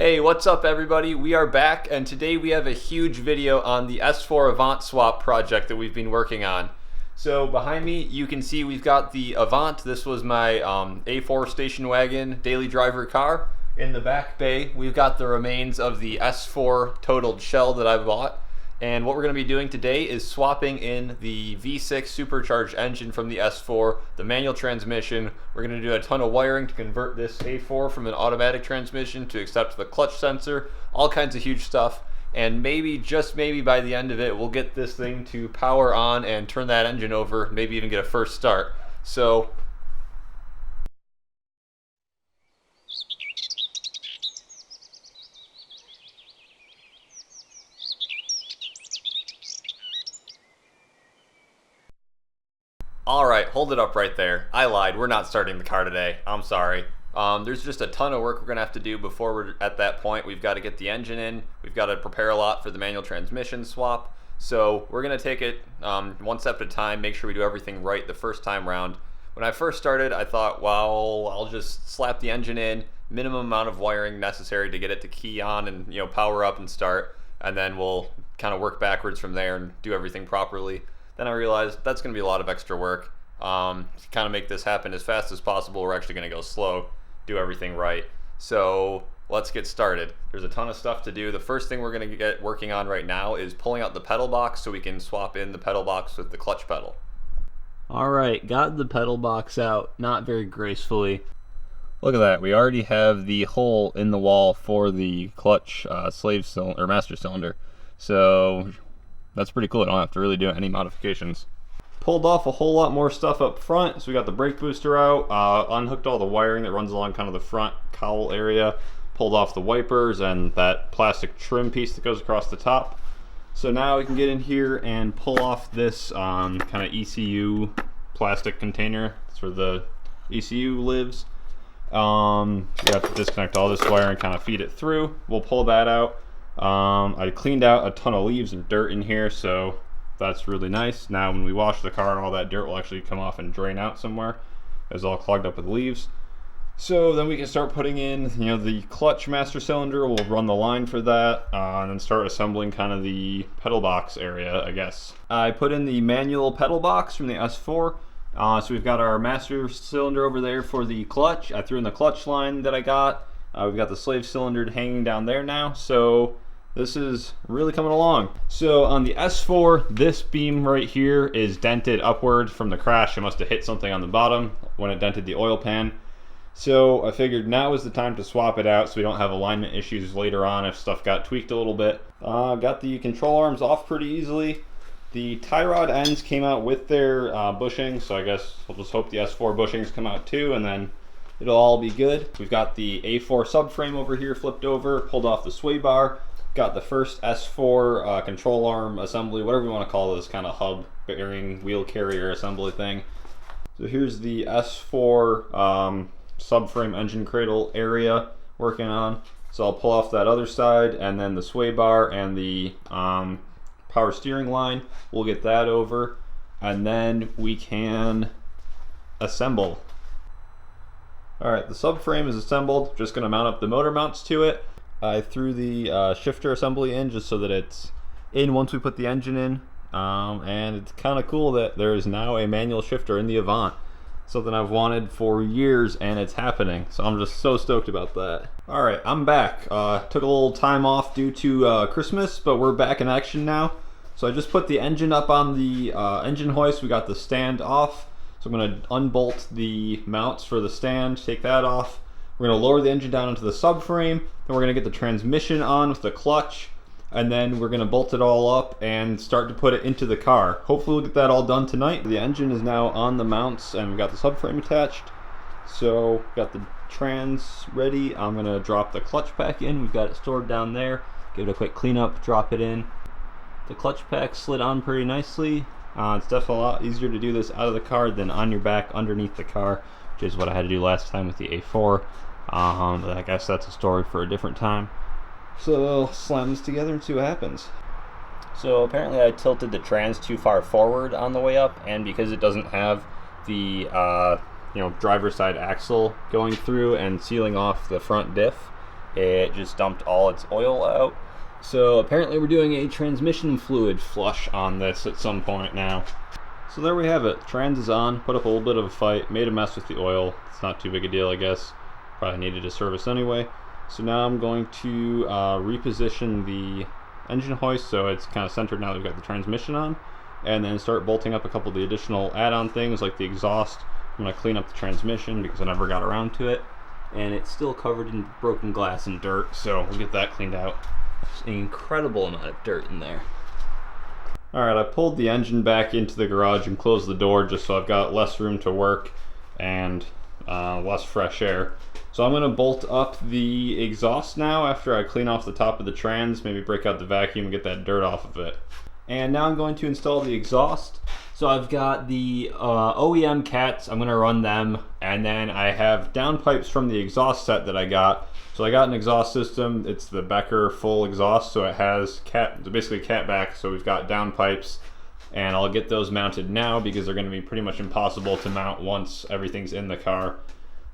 Hey, what's up everybody? We are back and today we have a huge video on the S4 Avant swap project that we've been working on. So behind me you can see we've got the Avant. This was my A4 station wagon daily driver car. In the back bay we've got the remains of the S4 totaled shell that I bought. And what we're going to be doing today is swapping in the V6 supercharged engine from the S4, the manual transmission. We're going to do a ton of wiring to convert this A4 from an automatic transmission to accept the clutch sensor, all kinds of huge stuff. And maybe, just maybe by the end of it, we'll get this thing to power on and turn that engine over, maybe even get a first start. So alright, hold it up right there. I lied, we're not starting the car today. I'm sorry. There's just a ton of work we're going to have to do before we're at that point. We've got to get the engine in. We've got to prepare a lot for the manual transmission swap. So we're going to take it one step at a time, make sure we do everything right the first time round. When I first started, I thought, well, I'll just slap the engine in, minimum amount of wiring necessary to get it to key on and power up and start, and then we'll kind of work backwards from there and do everything properly. Then I realized that's going to be a lot of extra work. To kind of make this happen as fast as possible, we're actually going to go slow, do everything right. So let's get started. There's a ton of stuff to do. The first thing we're going to get working on right now is pulling out the pedal box so we can swap in the pedal box with the clutch pedal. Alright, got the pedal box out, not very gracefully. Look at that, we already have the hole in the wall for the clutch slave cylinder or master cylinder. So that's pretty cool. I don't have to really do any modifications. Pulled off a whole lot more stuff up front. So we got the brake booster out, unhooked all the wiring that runs along kind of the front cowl area, pulled off the wipers and that plastic trim piece that goes across the top. So now we can get in here and pull off this kind of ECU plastic container. That's where the ECU lives. We have to disconnect all this wire and kind of feed it through. We'll pull that out. I cleaned out a ton of leaves and dirt in here, so that's really nice. Now when we wash the car, all that dirt will actually come off and drain out somewhere. It's all clogged up with leaves. So then we can start putting in, the clutch master cylinder. We'll run the line for that, and then start assembling kind of the pedal box area, I guess. I put in the manual pedal box from the S4. So we've got our master cylinder over there for the clutch. I threw in the clutch line that I got. We've got the slave cylinder hanging down there now. So this is really coming along. So on the S4, this beam right here is dented upward from the crash. It must have hit something on the bottom when it dented the oil pan. So I figured now is the time to swap it out so we don't have alignment issues later on if stuff got tweaked a little bit. Got the control arms off pretty easily. The tie rod ends came out with their bushings, so I guess we'll just hope the S4 bushings come out too, and then it'll all be good. We've got the A4 subframe over here flipped over, pulled off the sway bar. Got the first S4 control arm assembly, whatever you want to call this kind of hub bearing wheel carrier assembly thing. So here's the S4 subframe engine cradle area working on. So I'll pull off that other side and then the sway bar and the power steering line. We'll get that over and then we can assemble. Alright, the subframe is assembled. Just going to mount up the motor mounts to it. I threw the shifter assembly in just so that it's in once we put the engine in, and it's kind of cool that there is now a manual shifter in the Avant. Something I've wanted for years and it's happening, so I'm just so stoked about that. Alright, I'm back. Took a little time off due to Christmas, but we're back in action now. So I just put the engine up on the engine hoist. We got the stand off, so I'm going to unbolt the mounts for the stand, take that off. We're going to lower the engine down into the subframe, then we're going to get the transmission on with the clutch, and then we're going to bolt it all up and start to put it into the car. Hopefully we'll get that all done tonight. The engine is now on the mounts and we've got the subframe attached. So got the trans ready. I'm going to drop the clutch pack in. We've got it stored down there. Give it a quick cleanup, drop it in. The clutch pack slid on pretty nicely. It's definitely a lot easier to do this out of the car than on your back underneath the car, which is what I had to do last time with the A4. I guess that's a story for a different time. So we'll slam this together and see what happens. So apparently I tilted the trans too far forward on the way up, and because it doesn't have the driver's side axle going through and sealing off the front diff, It just dumped all its oil out. So apparently we're doing a transmission fluid flush on this at some point now. So there we have it. Trans is on, put up a little bit of a fight, made a mess with the oil. It's not too big a deal, I guess. Probably needed a service anyway. So now I'm going to reposition the engine hoist so it's kind of centered now that we've got the transmission on, and then start bolting up a couple of the additional add-on things like the exhaust. I'm going to clean up the transmission because I never got around to it, and it's still covered in broken glass and dirt, so we'll get that cleaned out. There's an incredible amount of dirt in there. Alright, I pulled the engine back into the garage and closed the door just so I've got less room to work and less fresh air. So I'm going to bolt up the exhaust now after I clean off the top of the trans, maybe break out the vacuum and get that dirt off of it. And now I'm going to install the exhaust. So I've got the OEM cats, I'm going to run them, and then I have downpipes from the exhaust set that I got. So I got an exhaust system, it's the Becker full exhaust, so it has basically cat back, so we've got downpipes, and I'll get those mounted now because they're going to be pretty much impossible to mount once everything's in the car.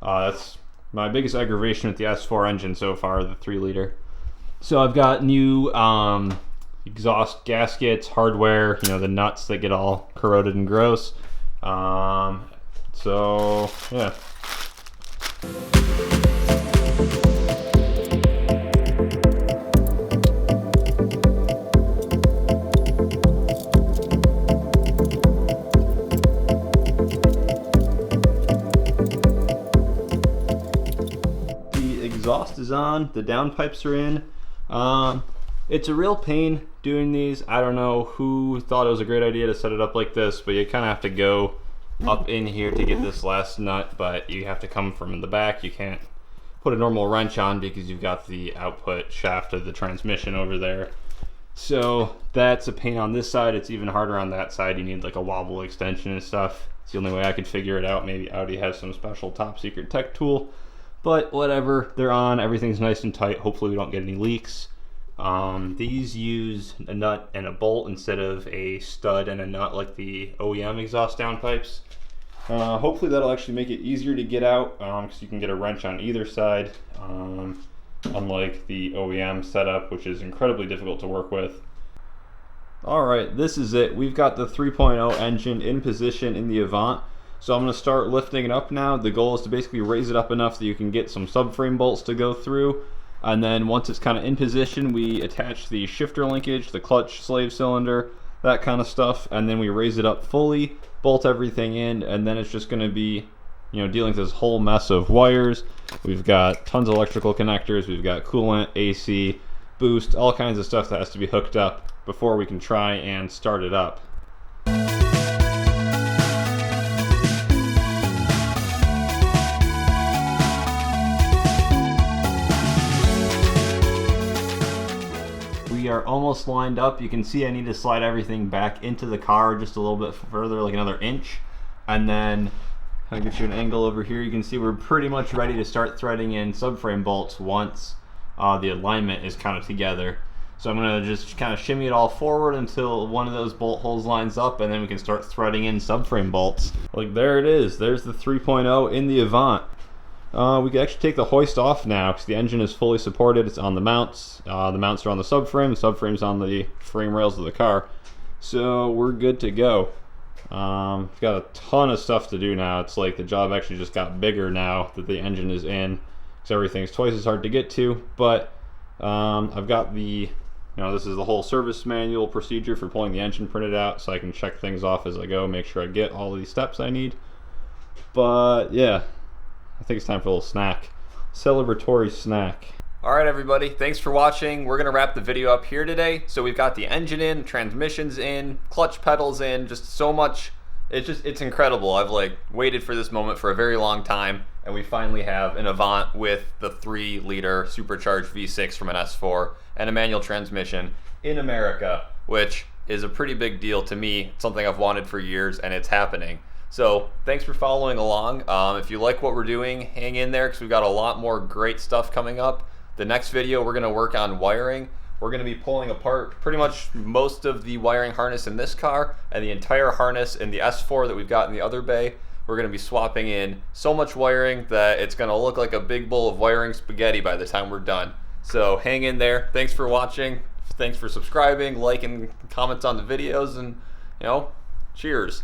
That's my biggest aggravation with the S4 engine so far, the 3-liter. So I've got new exhaust gaskets, hardware, the nuts that get all corroded and gross. So yeah. Exhaust is on, the downpipes are in. It's a real pain doing these. I don't know who thought it was a great idea to set it up like this, but you kind of have to go up in here to get this last nut, but you have to come from the back. You can't put a normal wrench on because you've got the output shaft of the transmission over there. So that's a pain on this side. It's even harder on that side. You need like a wobble extension and stuff. It's the only way I could figure it out. Maybe Audi has some special top secret tech tool. But whatever, they're on, everything's nice and tight. Hopefully we don't get any leaks. These use a nut and a bolt instead of a stud and a nut like the OEM exhaust downpipes. Hopefully that'll actually make it easier to get out because you can get a wrench on either side, unlike the OEM setup, which is incredibly difficult to work with. Alright, this is it. We've got the 3.0 engine in position in the Avant. So I'm going to start lifting it up now. The goal is to basically raise it up enough that you can get some subframe bolts to go through. And then once it's kind of in position, we attach the shifter linkage, the clutch slave cylinder, that kind of stuff. And then we raise it up fully, bolt everything in, and then it's just going to be, dealing with this whole mess of wires. We've got tons of electrical connectors. We've got coolant, AC, boost, all kinds of stuff that has to be hooked up before we can try and start it up. We are almost lined up. You can see I need to slide everything back into the car just a little bit further, like another inch, and then I'll get you an angle over here. You can see we're pretty much ready to start threading in subframe bolts once the alignment is kind of together. So I'm going to just kind of shimmy it all forward until one of those bolt holes lines up, and then we can start threading in subframe bolts. Like there it is. There's the 3.0 in the Avant. We can actually take the hoist off now because the engine is fully supported. It's on the mounts. The mounts are on the subframe's on the frame rails of the car. So we're good to go. We've got a ton of stuff to do now. It's like the job actually just got bigger now that the engine is in because everything's twice as hard to get to. But I've got the, this is the whole service manual procedure for pulling the engine printed out so I can check things off as I go, make sure I get all of these steps I need. But yeah. I think it's time for a little snack. Celebratory snack. Alright everybody, thanks for watching. We're going to wrap the video up here today. So we've got the engine in, transmissions in, clutch pedals in, just so much. It's incredible. I've waited for this moment for a very long time, and we finally have an Avant with the 3-liter supercharged V6 from an S4 and a manual transmission in America, which is a pretty big deal to me. It's something I've wanted for years, and it's happening. So thanks for following along. If you like what we're doing, hang in there because we've got a lot more great stuff coming up. The next video, we're going to work on wiring. We're going to be pulling apart pretty much most of the wiring harness in this car and the entire harness in the S4 that we've got in the other bay. we're going to be swapping in so much wiring that it's going to look like a big bowl of wiring spaghetti by the time we're done. So hang in there. Thanks for watching. Thanks for subscribing, liking, comments on the videos, and cheers.